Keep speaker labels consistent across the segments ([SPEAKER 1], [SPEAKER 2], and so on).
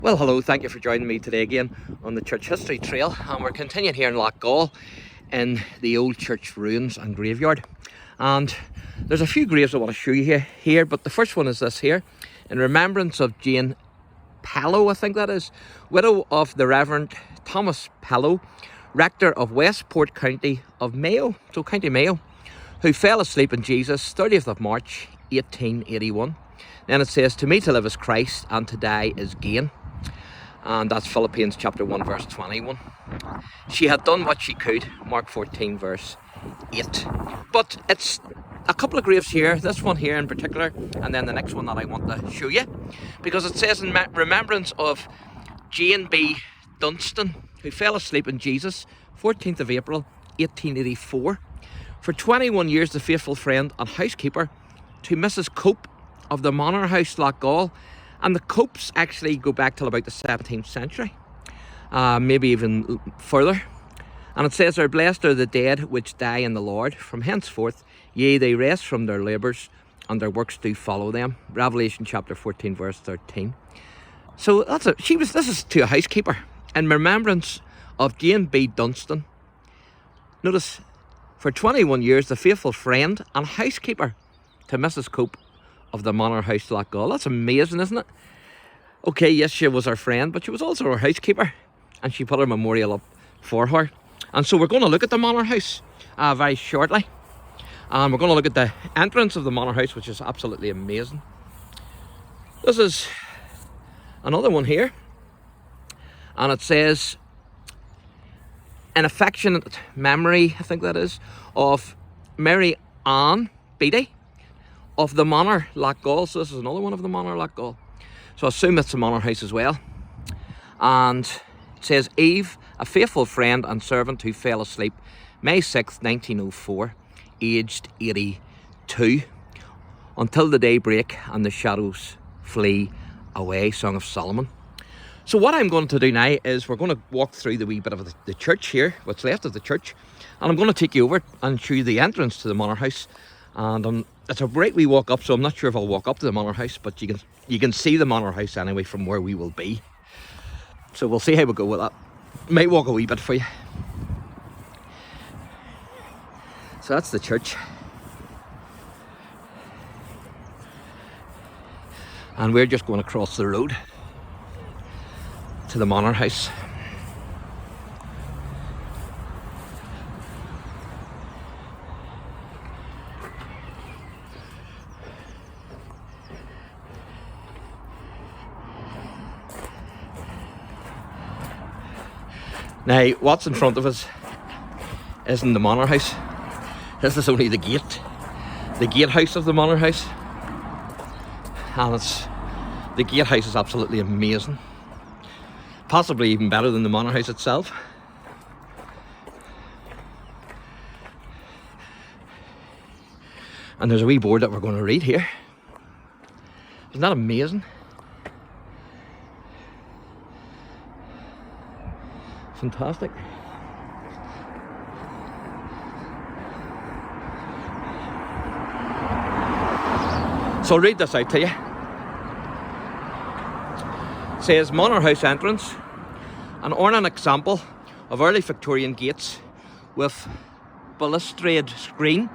[SPEAKER 1] Well, hello, thank you for joining me today again on the Church History Trail, and we're continuing here in LOUGHGALL in the old church ruins and graveyard. And there's a few graves I want to show you here, but the first one is this here, in remembrance of Jane Pellow, I think that is, widow of the Reverend Thomas Pellow, rector of Westport County of Mayo, so County Mayo, who fell asleep in Jesus 30th of March 1881. Then it says, "To me to live is Christ, and to die is gain." And that's Philippians chapter 1 verse 21. She had done what she could, Mark 14 verse 8. But it's a couple of graves here, this one here in particular, and then the next one that I want to show you, because it says in remembrance of Jane B. Dunstan, who fell asleep in Jesus 14th of April 1884. For 21 years the faithful friend and housekeeper to Mrs. Cope of the Manor House, LOUGHGALL. And the Copes actually go back till about the 17th century, maybe even further. And it says, "Are blessed are the dead which die in the Lord. From henceforth, yea, they rest from their labours, and their works do follow them." Revelation chapter 14, verse 13. So this is to a housekeeper in remembrance of Jane B. Dunstan. Notice, for 21 years, the faithful friend and housekeeper to Mrs. Cope of the Manor House, LOUGHGALL. That's amazing, isn't it? Okay, yes, she was our friend, but she was also our housekeeper, and she put her memorial up for her. And so we're going to look at the Manor House very shortly, and we're going to look at the entrance of the Manor House, which is absolutely amazing. This is another one here, and it says, "In affectionate memory," I think that is, "of Mary Ann Beatty of the Manor, LOUGHGALL." So this is another one of the Manor, LOUGHGALL. So I assume it's the Manor House as well. And it says, "Eve, a faithful friend and servant who fell asleep May 6th, 1904, aged 82, until the day break and the shadows flee away." Song of Solomon. So what I'm going to do now is we're going to walk through the wee bit of the church here, what's left of the church, and I'm going to take you over and show you the entrance to the Manor House. And it's a great wee walk up, so I'm not sure if I'll walk up to the Manor House, but you can see the Manor House anyway from where we will be. So we'll see how we go with that. Might walk a wee bit for you. So that's the church. And we're just going across the road to the Manor House. Now, what's in front of us isn't the Manor House. This is only the gatehouse of the Manor House. And the gatehouse is absolutely amazing. Possibly even better than the Manor House itself. And there's a wee board that we're going to read here. Isn't that amazing? Fantastic. So I'll read this out to you. It says, "Manor House entrance, an ornate example of early Victorian gates with balustrade screen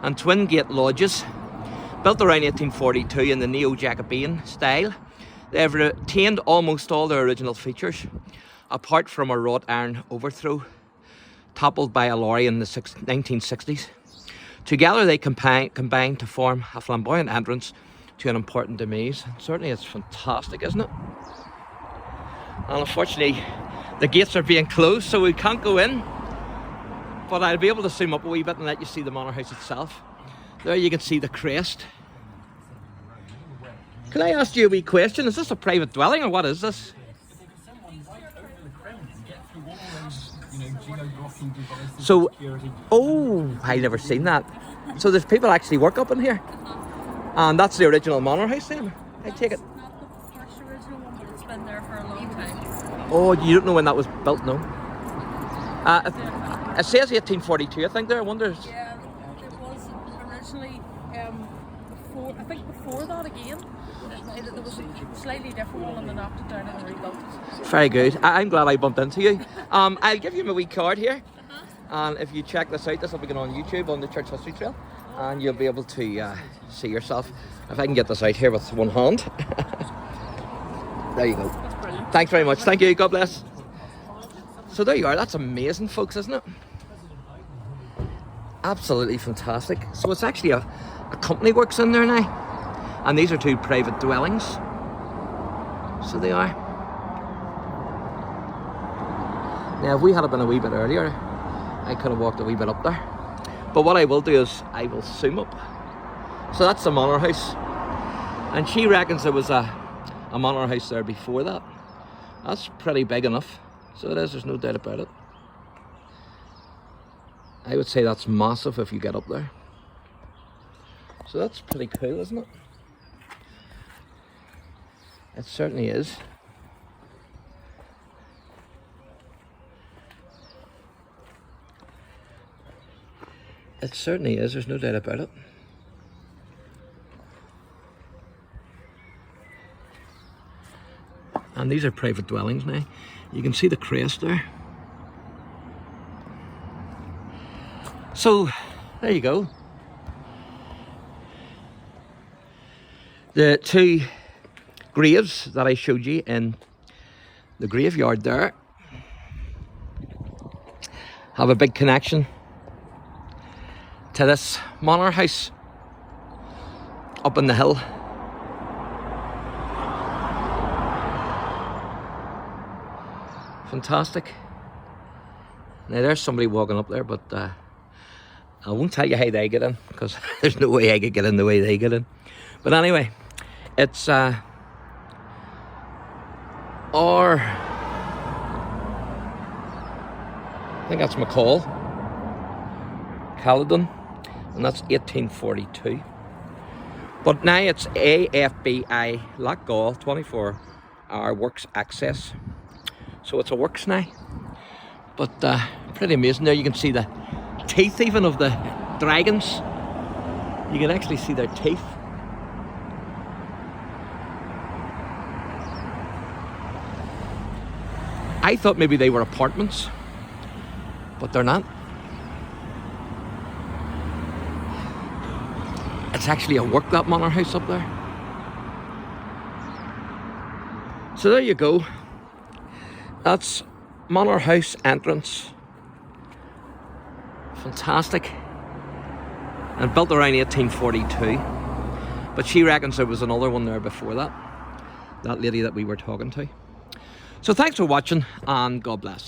[SPEAKER 1] and twin gate lodges, built around 1842 in the neo-Jacobean style. They have retained almost all their original features, apart from a wrought iron overthrow toppled by a lorry in the 1960s. Together they combine to form a flamboyant entrance to an important demise." And certainly it's fantastic, isn't it? And unfortunately the gates are being closed, so we can't go in, but I'll be able to zoom up a wee bit and let you see the Manor House itself. There you can see the crest. Can I ask you a wee question? Is this a private dwelling or what is this? So, oh, I never seen that. So there's people actually work up in here, and that's the original Manor House then, I take it.
[SPEAKER 2] It's not the first original one, but it's been there for a long time.
[SPEAKER 1] Oh, you don't know when that was built, no? It says 1842, I think there, I wonder.
[SPEAKER 2] Yeah, it was originally before, I think before that again, There was a slightly different one and they knocked it down and rebuilt it.
[SPEAKER 1] Very good. I'm glad I bumped into you. I'll give you my wee card here. And if you check this out, this will be going on YouTube on the Church History Trail. And you'll be able to see yourself. If I can get this out here with one hand. There you go.
[SPEAKER 2] That's brilliant.
[SPEAKER 1] Thanks very much. Thank you. God bless. So there you are. That's amazing, folks, isn't it? Absolutely fantastic. So it's actually a company works in there now. And these are two private dwellings. So they are. Now, if we had been a wee bit earlier, I could have walked a wee bit up there. But what I will do is I will zoom up. So that's the manor house. And she reckons there was a manor house there before that. That's pretty big enough. So it is, there's no doubt about it. I would say that's massive if you get up there. So that's pretty cool, isn't it? It certainly is. It certainly is, there's no doubt about it. And these are private dwellings now. You can see the crest there. So, there you go. The two graves that I showed you in the graveyard there have a big connection to this manor house up in the hill. Fantastic. Now there's somebody walking up there, but I won't tell you how they get in because there's no way I could get in the way they get in. But anyway, it's I think that's McCall, Caledon, and that's 1842. But now it's AFBI LOUGHGALL 24-hour works access. So it's a works now. But pretty amazing. There you can see the teeth even of the dragons. You can actually see their teeth. I thought maybe they were apartments, but they're not. It's actually a work, that manor house up there. So there you go. That's manor house entrance. Fantastic. And built around 1842. But she reckons there was another one there before that. That lady that we were talking to. So thanks for watching and God bless.